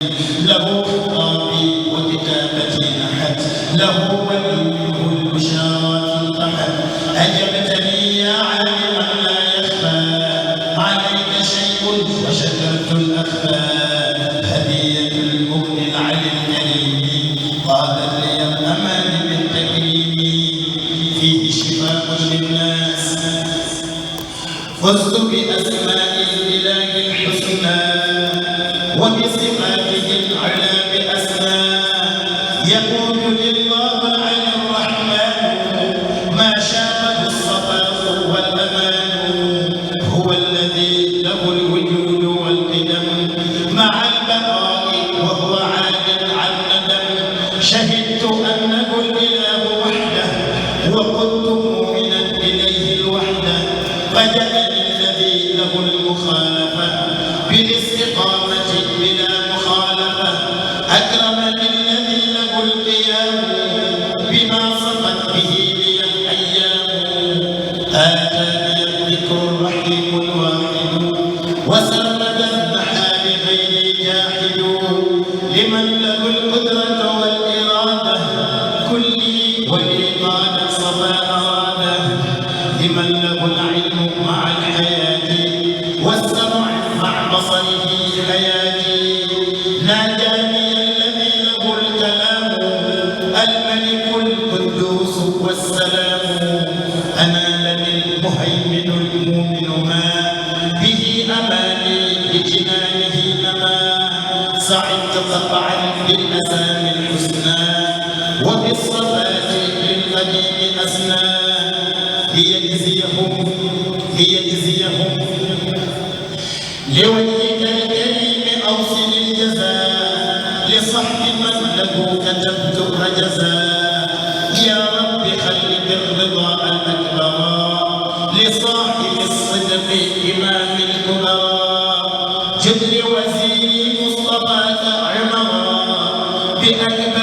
له خطابي وكتابتي نحت له ولي منه البشارات انطحت أجبتني يا عالما لا يخفى عليك شيء وشكرت الأخفى هدية المؤمن العلي الكريم قادت لي الأمان بالتكريم فيه شفاء للناس فزت بأسماء الإله الحسنى وبصفاته العلى بأسماء يقول لله العلي الرحمن ما شاء الصفاء والأمان هو الذي له الوجود والقدم مع البقاء وهو عاد عن ندم شهدت أنه الإله وحده وكنت مؤمنا إليه الوحده فجاءني الذي له المخالفة بالاستقامة بلا مخالفة أكرمني الذي له القيام بما صفت به لي الأيام آتاني الذكر الرحيم الواحد وسرمد المحال غيري جاحد لمن له القدرة والإرادة كلي والإيمان صفاء أراده لمن له العلم مع الحياة والسمع مع بصره حياتي ناداني الذي له الكلام الملك القدوس والسلام أنالني المهيمن المؤمن ما به أماني بجنانه نما سعدت قطعا بالأسامي الحسنى وبالصفات للقديم أسنى ليجزيهم لوجهك الكريم أوصل الجزاء لصحب من له كتبت رجزاء يا رب خل بالرضا الأكبر لصاحب الصدق إمام الكبرى جد وزير مصطفاك عمرا بأكبر